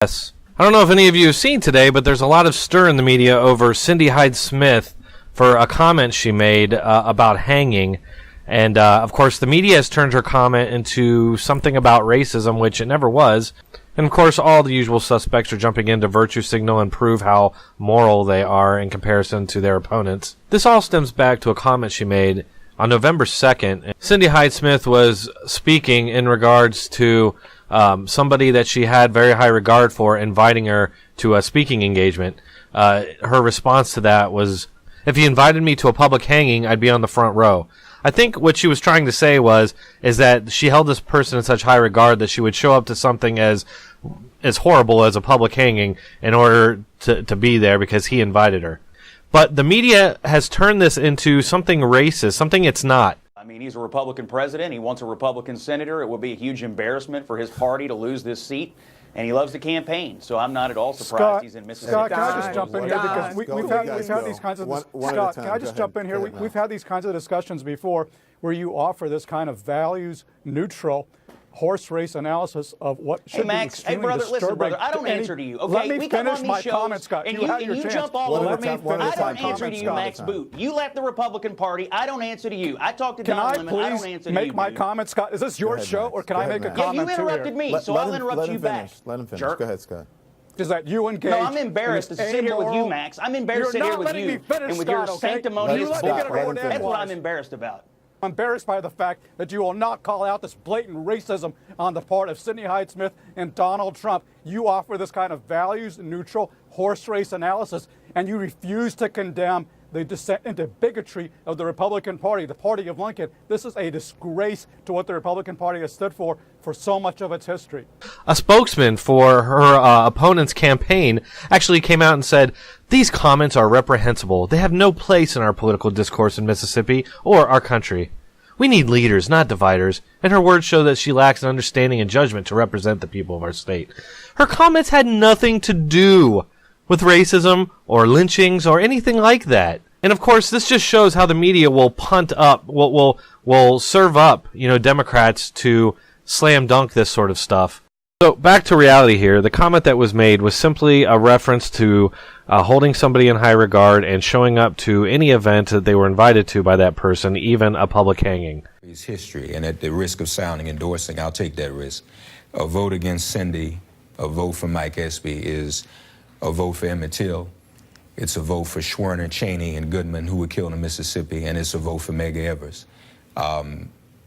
Yes. I don't know if any of you have seen today, but there's a lot of stir in the media over Cindy Hyde-Smith for a comment she made about hanging. And, of course, the media has turned her comment into something about racism, which it never was. And, of course, all the usual suspects are jumping in to virtue signal and prove how moral they are in comparison to their opponents. This all stems back to a comment she made on November 2nd. Cindy Hyde-Smith was speaking in regards to somebody that she had very high regard for inviting her to a speaking engagement. Her response to that was, "If he invited me to a public hanging, I'd be on the front row." I think what she was trying to say is that she held this person in such high regard that she would show up to something as horrible as a public hanging in order to be there because he invited her. But the media has turned this into something racist, something it's not. I mean, he's a Republican president. He wants a Republican senator. It would be a huge embarrassment for his party to lose this seat. And he loves to campaign, so I'm not at all surprised he's in Mississippi. Scott, can I just jump in here because we've had these kinds of Scott, can I just jump in here? We've had these kinds of discussions before, where you offer this kind of values-neutral horse race analysis of what should be extremely disturbing. Listen, brother, I don't answer to you. Okay, let me finish my comment, Scott. And you jump all over me. I don't answer to you, Max Boot. You left the Republican Party. I don't answer to you. I talked to Don Lemon. I don't answer to you. Can I please make my comment, Scott? Is this your show, or can I make a comment too? Yeah, you interrupted me, so I'll interrupt you back. Let him finish. Go ahead, Scott. Is that you engage? No, I'm embarrassed to sit here with you, Max. I'm embarrassed to sit here with you and with your sanctimonious bullcrap. That's what I'm embarrassed about. I'm embarrassed by the fact that you will not call out this blatant racism on the part of Cindy Hyde-Smith and Donald Trump. You offer this kind of values-neutral horse race analysis, and you refuse to condemn the descent into bigotry of the Republican Party, the party of Lincoln. This is a disgrace to what the Republican Party has stood for so much of its history. A spokesman for her opponent's campaign actually came out and said, "These comments are reprehensible. They have no place in our political discourse in Mississippi or our country. We need leaders, not dividers," and her words show that she lacks an understanding and judgment to represent the people of our state. Her comments had nothing to do with racism or lynchings or anything like that. And of course, this just shows how the media will punt up, will serve up, Democrats to slam dunk this sort of stuff. So back to reality here. The comment that was made was simply a reference to holding somebody in high regard and showing up to any event that they were invited to by that person, even a public hanging. His history, and at the risk of sounding endorsing, I'll take that risk. A vote against Cindy, a vote for Mike Espy is a vote for Emmett Till. It's a vote for Schwerner, Cheney, and Goodman, who were killed in Mississippi, and it's a vote for Medgar Evers.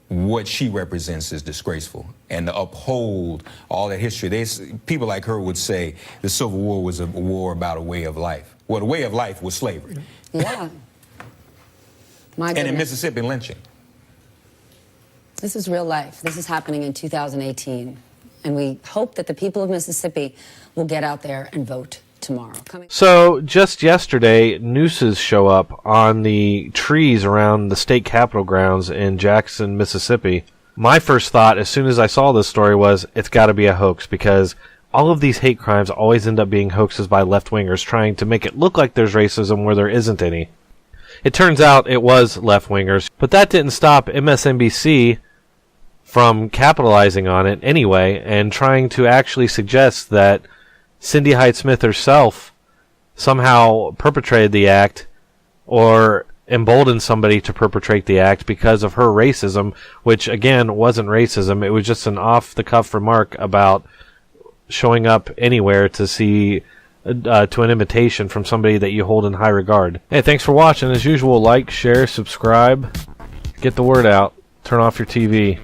What she represents is disgraceful, and to uphold all that history, people like her would say the Civil War was a war about a way of life. Well, the way of life was slavery. Yeah. And in Mississippi, lynching. This is real life. This is happening in 2018, and we hope that the people of Mississippi will get out there and vote tomorrow. So just yesterday, nooses show up on the trees around the state capitol grounds in Jackson, Mississippi. My first thought as soon as I saw this story was, it's got to be a hoax, because all of these hate crimes always end up being hoaxes by left-wingers trying to make it look like there's racism where there isn't any. It turns out it was left-wingers, but that didn't stop MSNBC from capitalizing on it anyway and trying to actually suggest that Cindy Hyde-Smith herself somehow perpetrated the act or emboldened somebody to perpetrate the act because of her racism, which again wasn't racism. It was just an off-the-cuff remark about showing up anywhere to see to an invitation from somebody that you hold in high regard. Hey, thanks for watching. As usual, like, share, subscribe, get the word out, turn off your TV.